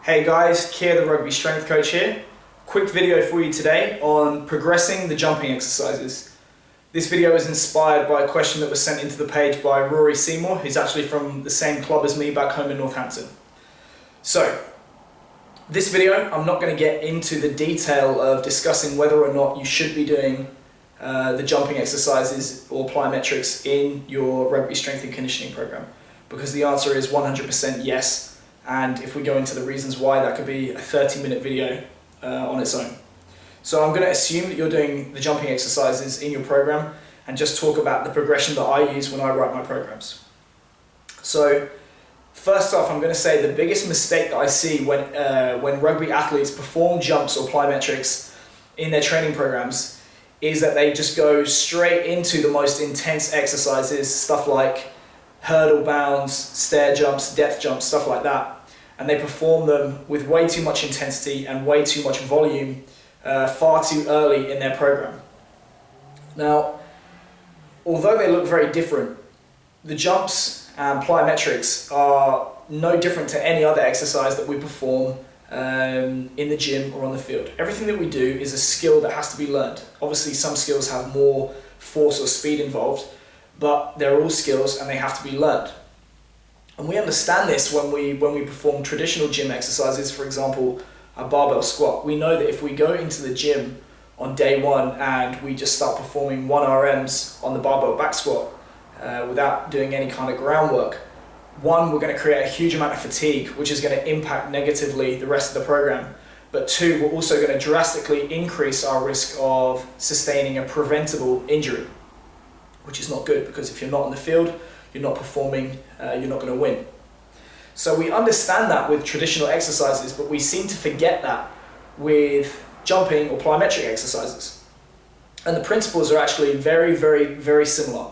Hey guys, Keir the Rugby Strength Coach here. Quick video for you today on progressing the jumping exercises. This video is inspired by a question that was sent into the page by Rory Seymour, who's actually from the same club as me back home in Northampton. So, this video, I'm not going to get into the detail of discussing whether or not you should be doing the jumping exercises or plyometrics in your rugby strength and conditioning program, because the answer is 100% yes. And if we go into the reasons why, that could be a 30-minute video on its own. So I'm going to assume that you're doing the jumping exercises in your program and just talk about the progression that I use when I write my programs. So first off, I'm going to say the biggest mistake that I see when rugby athletes perform jumps or plyometrics in their training programs is that they just go straight into the most intense exercises, stuff like hurdle bounds, stair jumps, depth jumps, stuff like that. And they perform them with way too much intensity and way too much volume far too early in their program. Now, although they look very different, the jumps and plyometrics are no different to any other exercise that we perform in the gym or on the field. Everything that we do is a skill that has to be learned. Obviously, some skills have more force or speed involved, but they're all skills and they have to be learned. And we understand this when we perform traditional gym exercises, for example, a barbell squat. We know that if we go into the gym on day one and we just start performing 1 RMs on the barbell back squat without doing any kind of groundwork, one, we're going to create a huge amount of fatigue, which is going to impact negatively the rest of the program. But two, we're also going to drastically increase our risk of sustaining a preventable injury, which is not good, because if you're not in the field, you're not performing, you're not going to win. So we understand that with traditional exercises, but we seem to forget that with jumping or plyometric exercises. And the principles are actually very, very, very similar.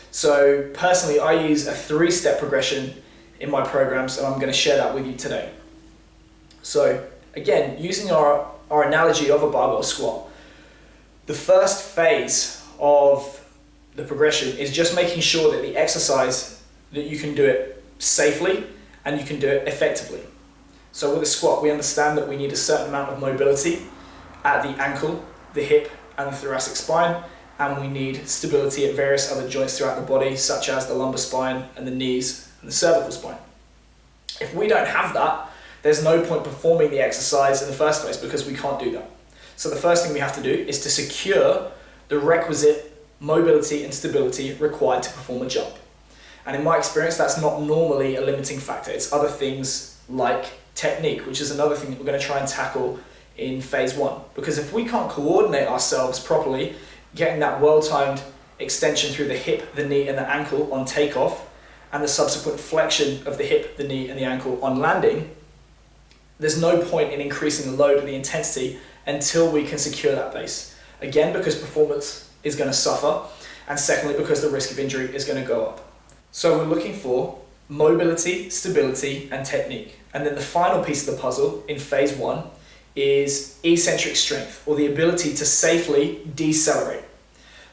So personally, I use a 3-step progression in my programs, and I'm going to share that with you today. So again, using our analogy of a barbell squat, the first phase of the progression is just making sure that the exercise, that you can do it safely and you can do it effectively. So with a squat, we understand that we need a certain amount of mobility at the ankle, the hip and the thoracic spine, and we need stability at various other joints throughout the body, such as the lumbar spine and the knees and the cervical spine. If we don't have that, there's no point performing the exercise in the first place, because we can't do that. So the first thing we have to do is to secure the requisite mobility and stability required to perform a jump. And in my experience, that's not normally a limiting factor. It's other things like technique, which is another thing that we're going to try and tackle in phase 1. Because if we can't coordinate ourselves properly, getting that well-timed extension through the hip, the knee and the ankle on takeoff, and the subsequent flexion of the hip, the knee and the ankle on landing, there's no point in increasing the load and the intensity until we can secure that base. Again, because performance is going to suffer, and secondly, because the risk of injury is going to go up. So we're looking for mobility, stability, and technique. And then the final piece of the puzzle in phase 1 is eccentric strength, or the ability to safely decelerate.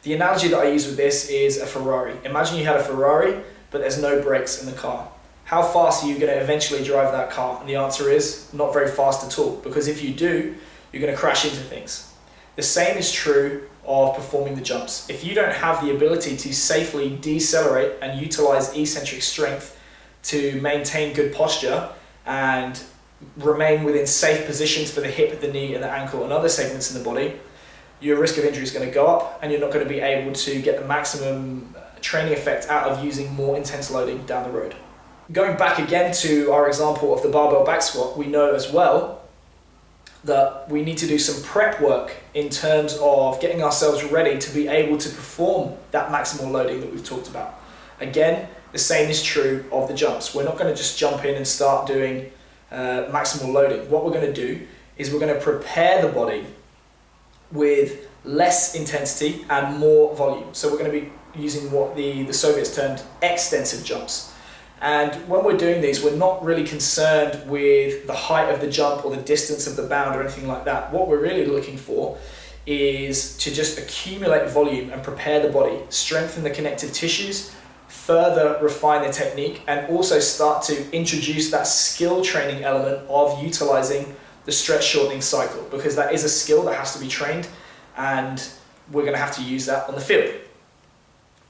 The analogy that I use with this is a Ferrari. Imagine you had a Ferrari, but there's no brakes in the car. How fast are you going to eventually drive that car? And the answer is not very fast at all, because if you do, you're going to crash into things. The same is true of performing the jumps. If you don't have the ability to safely decelerate and utilize eccentric strength to maintain good posture and remain within safe positions for the hip, the knee and the ankle and other segments in the body, your risk of injury is going to go up, and you're not going to be able to get the maximum training effect out of using more intense loading down the road. Going back again to our example of the barbell back squat, we know as well that we need to do some prep work in terms of getting ourselves ready to be able to perform that maximal loading that we've talked about. Again, the same is true of the jumps. We're not going to just jump in and start doing maximal loading. What we're going to do is we're going to prepare the body with less intensity and more volume. So we're going to be using what the Soviets termed extensive jumps. And when we're doing these, we're not really concerned with the height of the jump or the distance of the bound or anything like that. What we're really looking for is to just accumulate volume and prepare the body, strengthen the connective tissues, further refine the technique and also start to introduce that skill training element of utilizing the stretch shortening cycle, because that is a skill that has to be trained and we're going to have to use that on the field.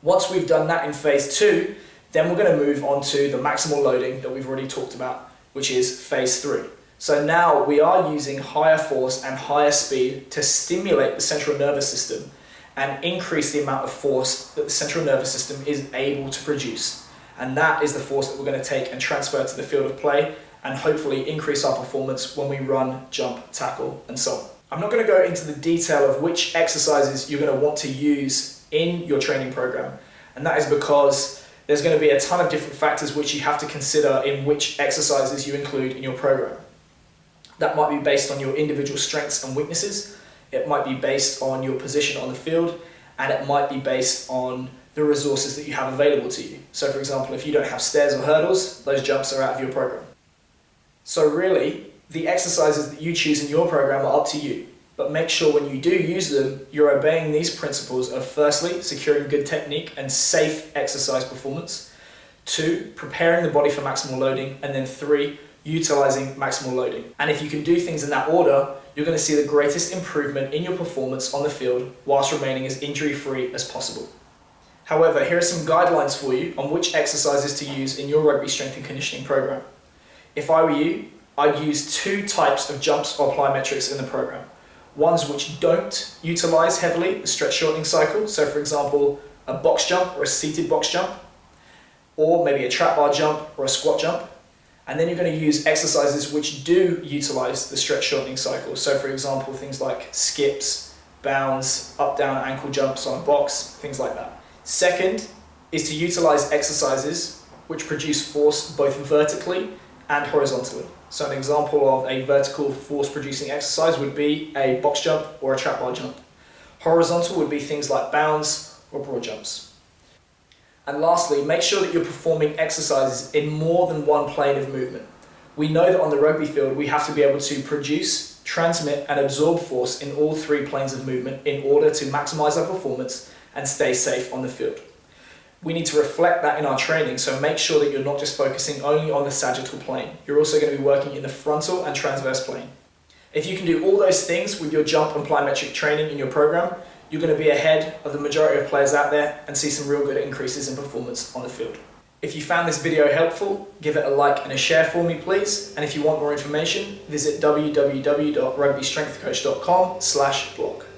Once we've done that in phase 2, then we're going to move on to the maximal loading that we've already talked about, which is phase 3. So now we are using higher force and higher speed to stimulate the central nervous system and increase the amount of force that the central nervous system is able to produce. And that is the force that we're going to take and transfer to the field of play and hopefully increase our performance when we run, jump, tackle, and so on. I'm not going to go into the detail of which exercises you're going to want to use in your training program, and that is because there's going to be a ton of different factors which you have to consider in which exercises you include in your program. That might be based on your individual strengths and weaknesses, it might be based on your position on the field, and it might be based on the resources that you have available to you. So for example, if you don't have stairs or hurdles, those jumps are out of your program. So really, the exercises that you choose in your program are up to you, but make sure when you do use them, you're obeying these principles of firstly, securing good technique and safe exercise performance, 2, preparing the body for maximal loading, and then 3, utilizing maximal loading. And if you can do things in that order, you're going to see the greatest improvement in your performance on the field whilst remaining as injury-free as possible. However, here are some guidelines for you on which exercises to use in your rugby strength and conditioning program. If I were you, I'd use 2 types of jumps or plyometrics in the program. Ones which don't utilize heavily the stretch shortening cycle, so for example, a box jump or a seated box jump, or maybe a trap bar jump or a squat jump. And then you're going to use exercises which do utilize the stretch shortening cycle. So for example, things like skips, bounds, up down ankle jumps on a box, things like that. Second is to utilize exercises which produce force both vertically and horizontally. So an example of a vertical force producing exercise would be a box jump or a trap bar jump. Horizontal would be things like bounds or broad jumps. And lastly, make sure that you're performing exercises in more than one plane of movement. We know that on the rugby field we have to be able to produce, transmit and absorb force in all 3 planes of movement in order to maximize our performance and stay safe on the field. We need to reflect that in our training, so make sure that you're not just focusing only on the sagittal plane. You're also going to be working in the frontal and transverse plane. If you can do all those things with your jump and plyometric training in your program, you're going to be ahead of the majority of players out there and see some real good increases in performance on the field. If you found this video helpful, give it a like and a share for me please, and if you want more information, visit www.rugbystrengthcoach.com/blog.